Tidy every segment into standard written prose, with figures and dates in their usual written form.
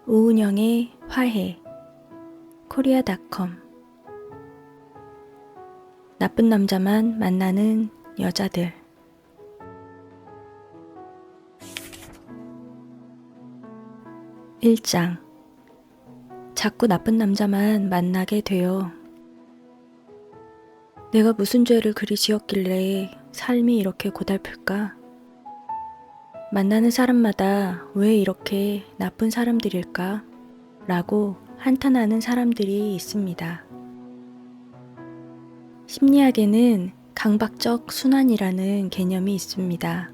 오은영의 화해 코리아닷컴. 나쁜 남자만 만나는 여자들. 1장. 자꾸 나쁜 남자만 만나게 돼요. 내가 무슨 죄를 그리 지었길래 삶이 이렇게 고달플까? 만나는 사람마다 왜 이렇게 나쁜 사람들일까? 라고 한탄하는 사람들이 있습니다. 심리학에는 강박적 순환이라는 개념이 있습니다.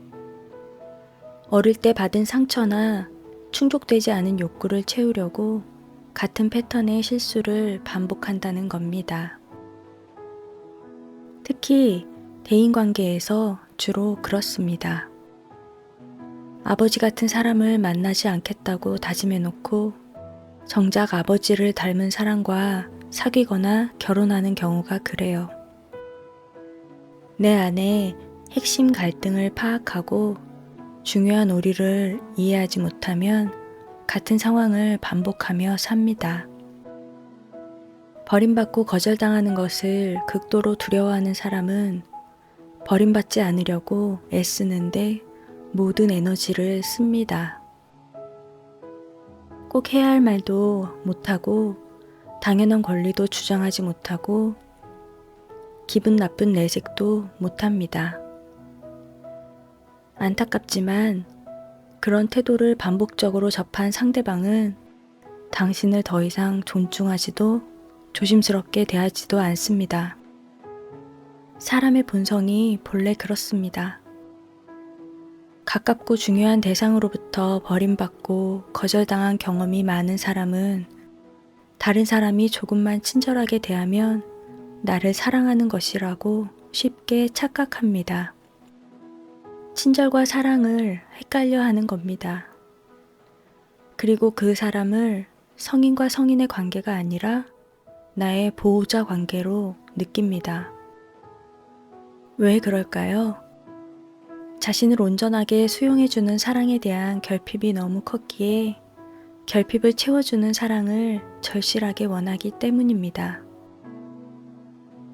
어릴 때 받은 상처나 충족되지 않은 욕구를 채우려고 같은 패턴의 실수를 반복한다는 겁니다. 특히 대인관계에서 주로 그렇습니다. 아버지 같은 사람을 만나지 않겠다고 다짐해놓고 정작 아버지를 닮은 사람과 사귀거나 결혼하는 경우가 그래요. 내 안에 핵심 갈등을 파악하고 중요한 오류를 이해하지 못하면 같은 상황을 반복하며 삽니다. 버림받고 거절당하는 것을 극도로 두려워하는 사람은 버림받지 않으려고 애쓰는데 모든 에너지를 씁니다. 꼭 해야 할 말도 못하고 당연한 권리도 주장하지 못하고 기분 나쁜 내색도 못합니다. 안타깝지만 그런 태도를 반복적으로 접한 상대방은 당신을 더 이상 존중하지도 조심스럽게 대하지도 않습니다. 사람의 본성이 본래 그렇습니다. 가깝고 중요한 대상으로부터 버림받고 거절당한 경험이 많은 사람은 다른 사람이 조금만 친절하게 대하면 나를 사랑하는 것이라고 쉽게 착각합니다. 친절과 사랑을 헷갈려 하는 겁니다. 그리고 그 사람을 성인과 성인의 관계가 아니라 나의 보호자 관계로 느낍니다. 왜 그럴까요? 자신을 온전하게 수용해주는 사랑에 대한 결핍이 너무 컸기에 결핍을 채워주는 사랑을 절실하게 원하기 때문입니다.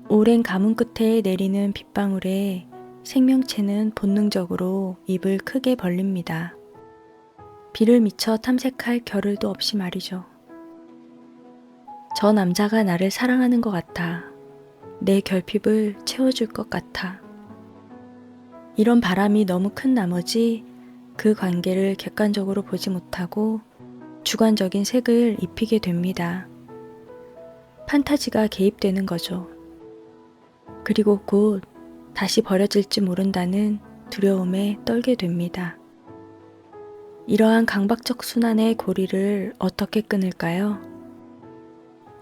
오랜 가뭄 끝에 내리는 빗방울에 생명체는 본능적으로 입을 크게 벌립니다. 비를 미처 탐색할 겨를도 없이 말이죠. 저 남자가 나를 사랑하는 것 같아. 내 결핍을 채워줄 것 같아. 이런 바람이 너무 큰 나머지 그 관계를 객관적으로 보지 못하고 주관적인 색을 입히게 됩니다. 판타지가 개입되는 거죠. 그리고 곧 다시 버려질지 모른다는 두려움에 떨게 됩니다. 이러한 강박적 순환의 고리를 어떻게 끊을까요?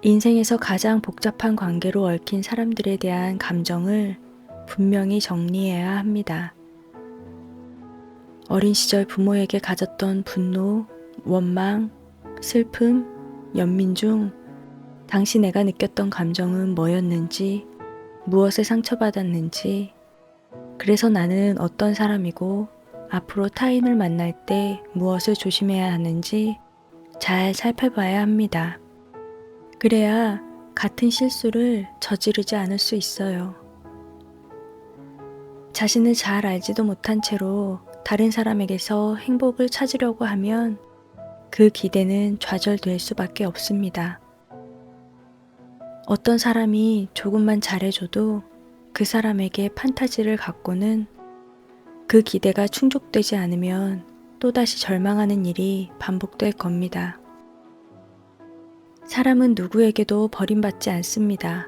인생에서 가장 복잡한 관계로 얽힌 사람들에 대한 감정을 분명히 정리해야 합니다. 어린 시절 부모에게 가졌던 분노, 원망, 슬픔, 연민 중 당시 내가 느꼈던 감정은 뭐였는지, 무엇에 상처받았는지, 그래서 나는 어떤 사람이고 앞으로 타인을 만날 때 무엇을 조심해야 하는지 잘 살펴봐야 합니다. 그래야 같은 실수를 저지르지 않을 수 있어요. 자신을 잘 알지도 못한 채로 다른 사람에게서 행복을 찾으려고 하면 그 기대는 좌절될 수밖에 없습니다. 어떤 사람이 조금만 잘해줘도 그 사람에게 판타지를 갖고는 그 기대가 충족되지 않으면 또다시 절망하는 일이 반복될 겁니다. 사람은 누구에게도 버림받지 않습니다.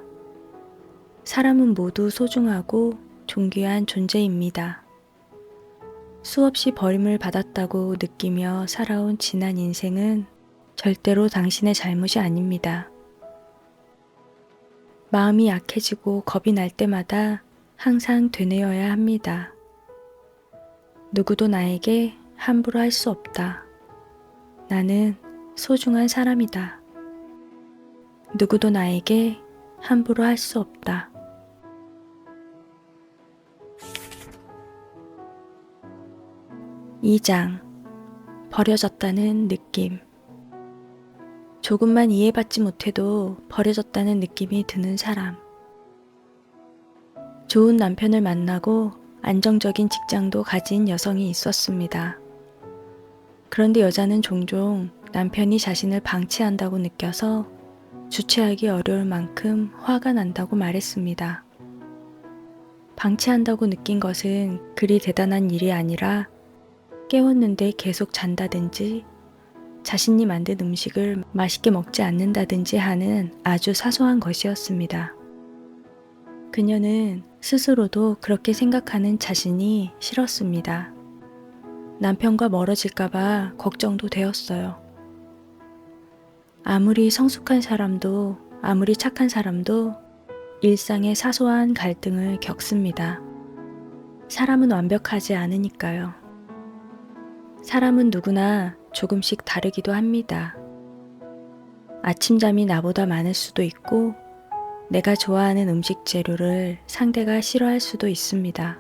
사람은 모두 소중하고 존귀한 존재입니다. 수없이 버림을 받았다고 느끼며 살아온 지난 인생은 절대로 당신의 잘못이 아닙니다. 마음이 약해지고 겁이 날 때마다 항상 되뇌어야 합니다. 누구도 나에게 함부로 할 수 없다. 나는 소중한 사람이다. 누구도 나에게 함부로 할 수 없다. 2장. 버려졌다는 느낌. 조금만 이해받지 못해도 버려졌다는 느낌이 드는 사람. 좋은 남편을 만나고 안정적인 직장도 가진 여성이 있었습니다. 그런데 여자는 종종 남편이 자신을 방치한다고 느껴서 주체하기 어려울 만큼 화가 난다고 말했습니다. 방치한다고 느낀 것은 그리 대단한 일이 아니라 깨웠는데 계속 잔다든지 자신이 만든 음식을 맛있게 먹지 않는다든지 하는 아주 사소한 것이었습니다. 그녀는 스스로도 그렇게 생각하는 자신이 싫었습니다. 남편과 멀어질까봐 걱정도 되었어요. 아무리 성숙한 사람도, 아무리 착한 사람도 일상의 사소한 갈등을 겪습니다. 사람은 완벽하지 않으니까요. 사람은 누구나 조금씩 다르기도 합니다. 아침잠이 나보다 많을 수도 있고, 내가 좋아하는 음식 재료를 상대가 싫어할 수도 있습니다.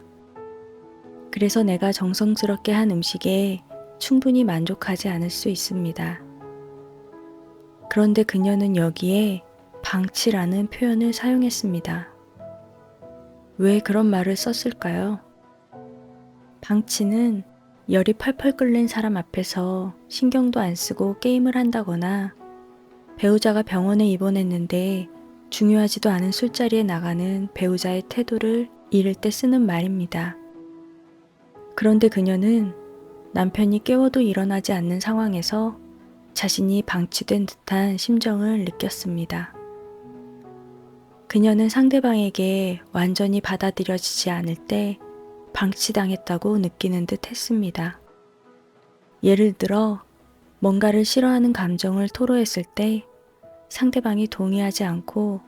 그래서 내가 정성스럽게 한 음식에 충분히 만족하지 않을 수 있습니다. 그런데 그녀는 여기에 방치라는 표현을 사용했습니다. 왜 그런 말을 썼을까요? 방치는 열이 펄펄 끓는 사람 앞에서 신경도 안 쓰고 게임을 한다거나 배우자가 병원에 입원했는데 중요하지도 않은 술자리에 나가는 배우자의 태도를 잃을 때 쓰는 말입니다. 그런데 그녀는 남편이 깨워도 일어나지 않는 상황에서 자신이 방치된 듯한 심정을 느꼈습니다. 그녀는 상대방에게 완전히 받아들여지지 않을 때 방치당했다고 느끼는 듯 했습니다. 예를 들어 뭔가를 싫어하는 감정을 토로했을 때 상대방이 동의하지 않고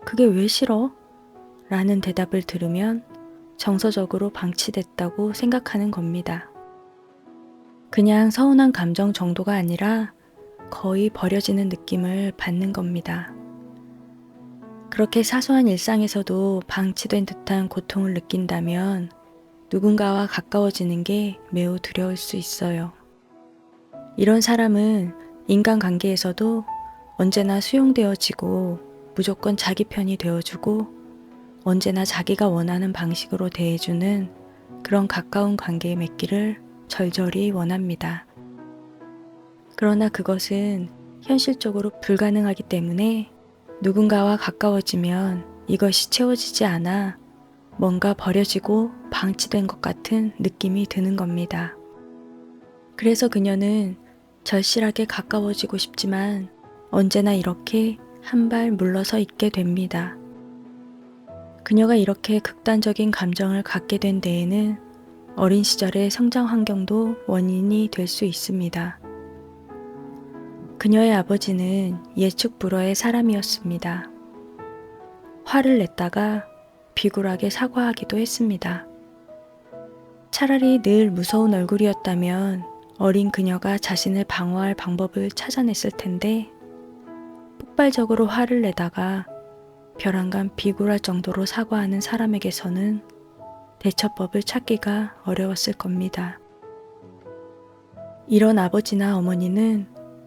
"그게 왜 싫어?" 라는 대답을 들으면 정서적으로 방치됐다고 생각하는 겁니다. 그냥 서운한 감정 정도가 아니라 거의 버려지는 느낌을 받는 겁니다. 그렇게 사소한 일상에서도 방치된 듯한 고통을 느낀다면 누군가와 가까워지는 게 매우 두려울 수 있어요. 이런 사람은 인간관계에서도 언제나 수용되어지고 무조건 자기 편이 되어주고 언제나 자기가 원하는 방식으로 대해주는 그런 가까운 관계에 맺기를 절절히 원합니다. 그러나 그것은 현실적으로 불가능하기 때문에 누군가와 가까워지면 이것이 채워지지 않아 뭔가 버려지고 방치된 것 같은 느낌이 드는 겁니다. 그래서 그녀는 절실하게 가까워지고 싶지만 언제나 이렇게 한 발 물러서 있게 됩니다. 그녀가 이렇게 극단적인 감정을 갖게 된 데에는 어린 시절의 성장 환경도 원인이 될 수 있습니다. 그녀의 아버지는 예측 불허의 사람이었습니다. 화를 냈다가 비굴하게 사과하기도 했습니다. 차라리 늘 무서운 얼굴이었다면 어린 그녀가 자신을 방어할 방법을 찾아냈을 텐데 폭발적으로 화를 내다가 벼랑간 비굴할 정도로 사과하는 사람에게서는 대처법을 찾기가 어려웠을 겁니다. 이런 아버지나 어머니는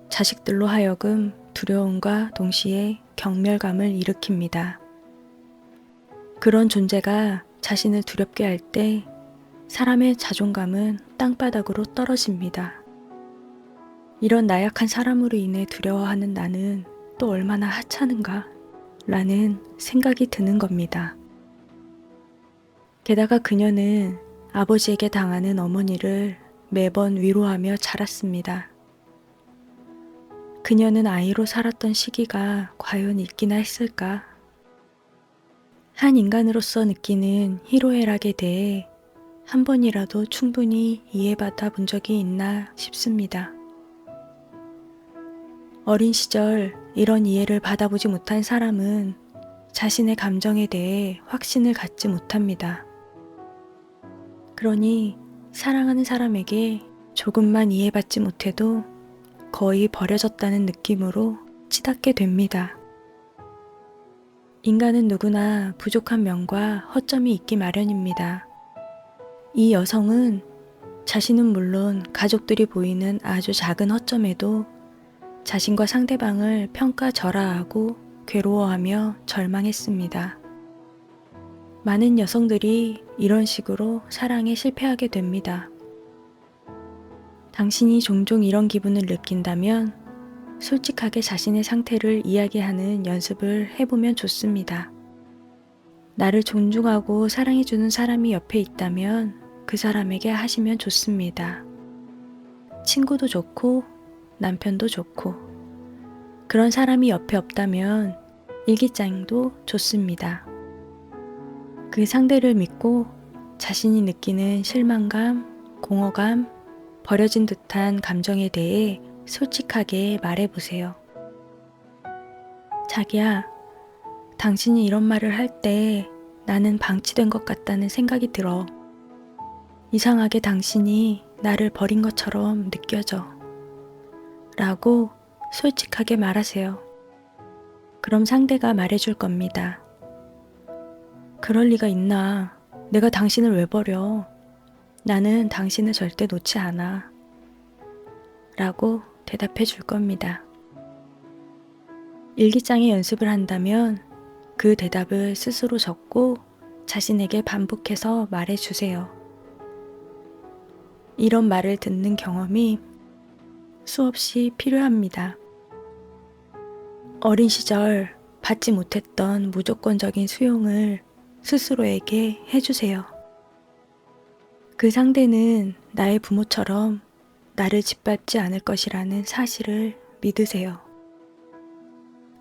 자식들로 하여금 두려움과 동시에 경멸감을 일으킵니다. 그런 존재가 자신을 두렵게 할 때 사람의 자존감은 땅바닥으로 떨어집니다. 이런 나약한 사람으로 인해 두려워하는 나는 또 얼마나 하찮은가 라는 생각이 드는 겁니다. 게다가 그녀는 아버지에게 당하는 어머니를 매번 위로하며 자랐습니다. 그녀는 아이로 살았던 시기가 과연 있기나 했을까? 한 인간으로서 느끼는 희로애락에 대해 한 번이라도 충분히 이해받아 본 적이 있나 싶습니다. 어린 시절 이런 이해를 받아보지 못한 사람은 자신의 감정에 대해 확신을 갖지 못합니다. 그러니 사랑하는 사람에게 조금만 이해받지 못해도 거의 버려졌다는 느낌으로 치닫게 됩니다. 인간은 누구나 부족한 면과 허점이 있기 마련입니다. 이 여성은 자신은 물론 가족들이 보이는 아주 작은 허점에도 자신과 상대방을 평가절하하고 괴로워하며 절망했습니다. 많은 여성들이 이런 식으로 사랑에 실패하게 됩니다. 당신이 종종 이런 기분을 느낀다면 솔직하게 자신의 상태를 이야기하는 연습을 해보면 좋습니다. 나를 존중하고 사랑해주는 사람이 옆에 있다면 그 사람에게 하시면 좋습니다. 친구도 좋고 남편도 좋고 그런 사람이 옆에 없다면 일기장도 좋습니다. 그 상대를 믿고 자신이 느끼는 실망감, 공허감, 버려진 듯한 감정에 대해 솔직하게 말해보세요. 자기야, 당신이 이런 말을 할 때 나는 방치된 것 같다는 생각이 들어. 이상하게 당신이 나를 버린 것처럼 느껴져. 라고 솔직하게 말하세요. 그럼 상대가 말해줄 겁니다. 그럴 리가 있나? 내가 당신을 왜 버려? 나는 당신을 절대 놓지 않아. 라고 대답해 줄 겁니다. 일기장에 연습을 한다면 그 대답을 스스로 적고 자신에게 반복해서 말해 주세요. 이런 말을 듣는 경험이 수없이 필요합니다. 어린 시절 받지 못했던 무조건적인 수용을 스스로에게 해주세요. 그 상대는 나의 부모처럼 나를 짓밟지 않을 것이라는 사실을 믿으세요.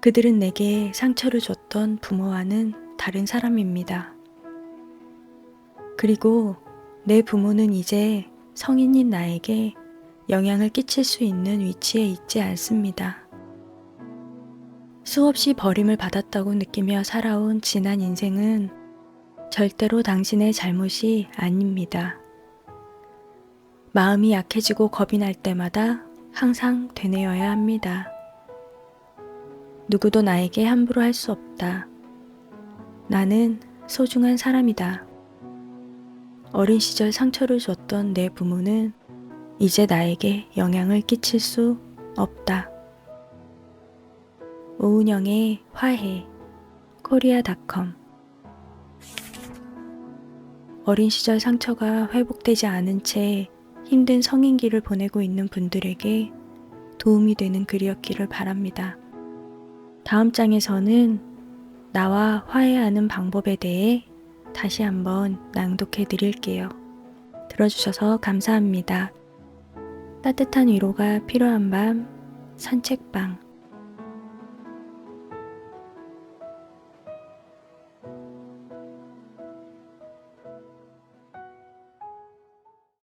그들은 내게 상처를 줬던 부모와는 다른 사람입니다. 그리고 내 부모는 이제 성인인 나에게 영향을 끼칠 수 있는 위치에 있지 않습니다. 수없이 버림을 받았다고 느끼며 살아온 지난 인생은 절대로 당신의 잘못이 아닙니다. 마음이 약해지고 겁이 날 때마다 항상 되뇌어야 합니다. 누구도 나에게 함부로 할 수 없다. 나는 소중한 사람이다. 어린 시절 상처를 줬던 내 부모는 이제 나에게 영향을 끼칠 수 없다. 오은영의 화해 korea.com. 어린 시절 상처가 회복되지 않은 채 힘든 성인기를 보내고 있는 분들에게 도움이 되는 글이었기를 바랍니다. 다음 장에서는 나와 화해하는 방법에 대해 다시 한번 낭독해 드릴게요. 들어주셔서 감사합니다. 따뜻한 위로가 필요한 밤 산책방